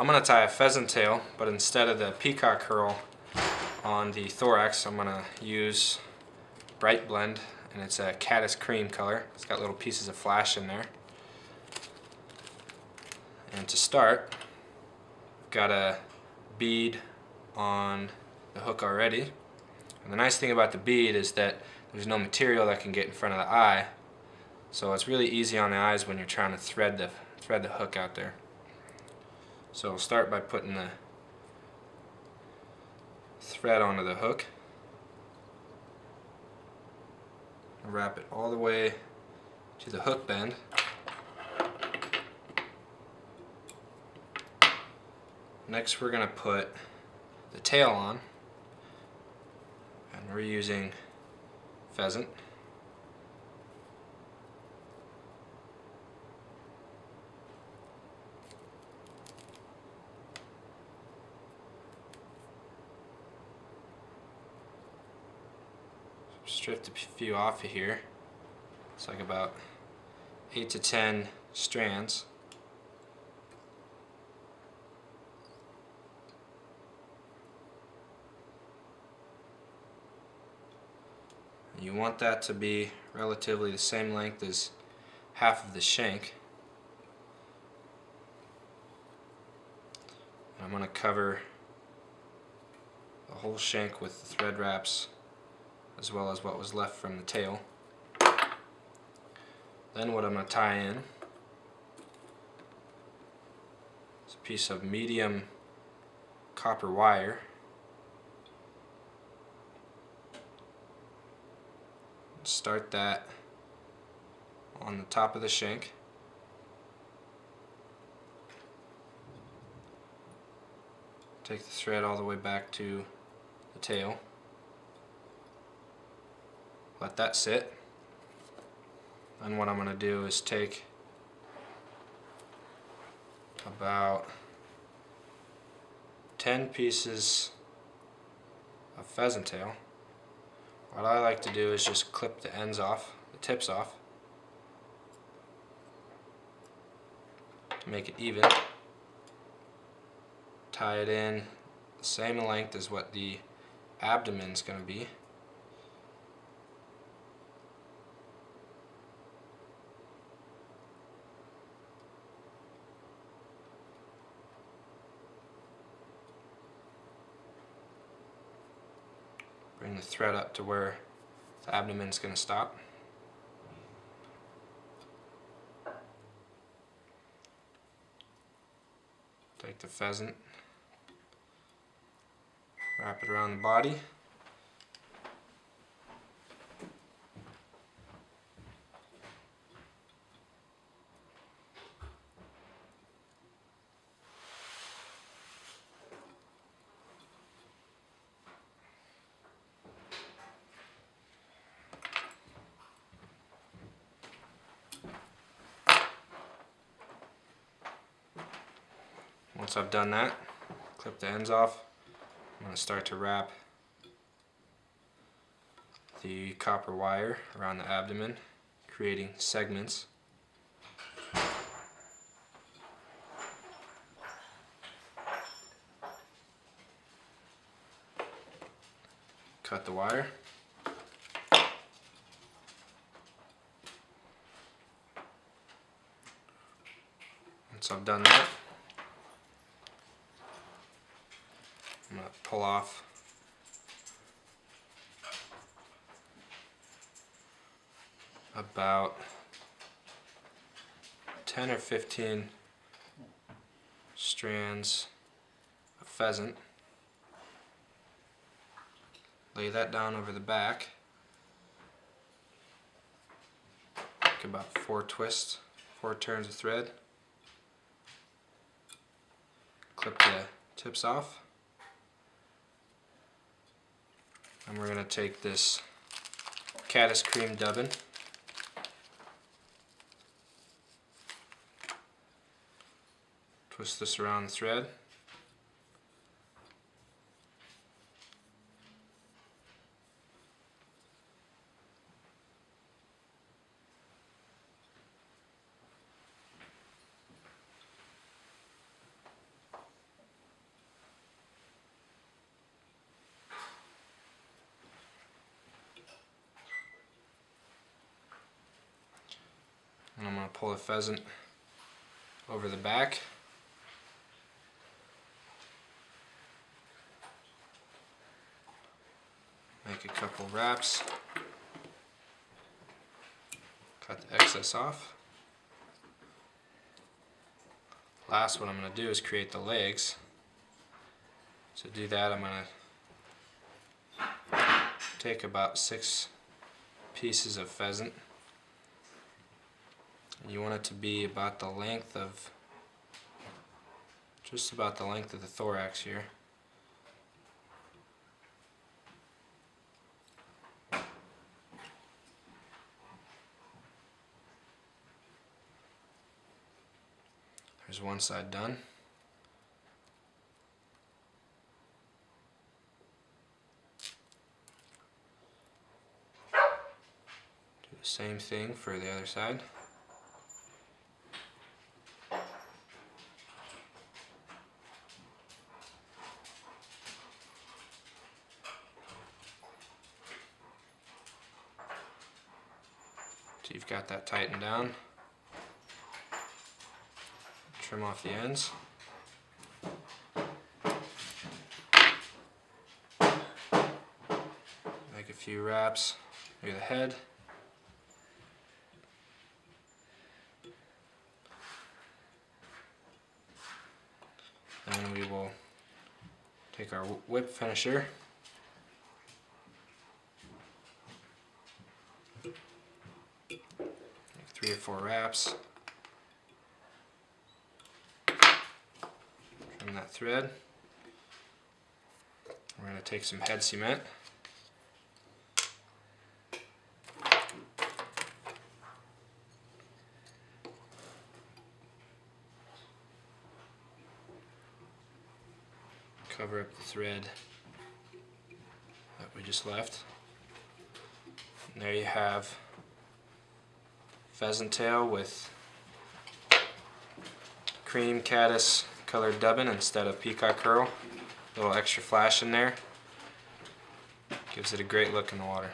going to tie a pheasant tail, but instead of the peacock curl on the thorax, I'm going to use Bright Blend, and it's a Caddis Cream color. It's got little pieces of flash in there. And to start, I've got a bead on the hook already. And the nice thing about the bead is that there's no material that can get in front of the eye, so it's really easy on the eyes when you're trying to thread the hook out there. So we'll start by putting the thread onto the hook. Wrap it all the way to the hook bend. Next we're going to put the tail on, and we're using pheasant. Stripped a few off of here. It's like about 8 to 10 strands. You want that to be relatively the same length as half of the shank. And I'm going to cover the whole shank with the thread wraps, as well as what was left from the tail. Then what I'm going to tie in is a piece of medium copper wire. Start that on the top of the shank. Take the thread all the way back to the tail. Let that sit. And what I'm going to do is take about 10 pieces of pheasant tail. What I like to do is just clip the ends off, the tips off, to make it even. Tie it in the same length as what the abdomen's going to be. Bring the thread up to where the abdomen is going to stop. Take the pheasant, wrap it around the body. Once I've done that, clip the ends off. I'm going to start to wrap the copper wire around the abdomen, creating segments. Cut the wire. Once I've done that, I'm going to pull off about 10 or 15 strands of pheasant. Lay that down over the back. Take about 4 twists, 4 turns of thread. Clip the tips off. And we're going to take this Caddis Cream dubbin, twist this around the thread, And I'm going to pull the pheasant over the back. Make a couple wraps. Cut the excess off. Last, what I'm going to do is create the legs. To do that, I'm going to take about 6 pieces of pheasant. And you want it to be about the length of, just about the length of the thorax here. There's one side done. Do the same thing for the other side. So you've got that tightened down. Trim off the ends. Make a few wraps near the head. And we will take our whip finisher. Make 3 or 4 wraps. Trim that thread. We're going to take some head cement. Cover up the thread that we just left. And there you have pheasant tail with cream caddis colored dubbin instead of peacock curl. A little extra flash in there. Gives it a great look in the water.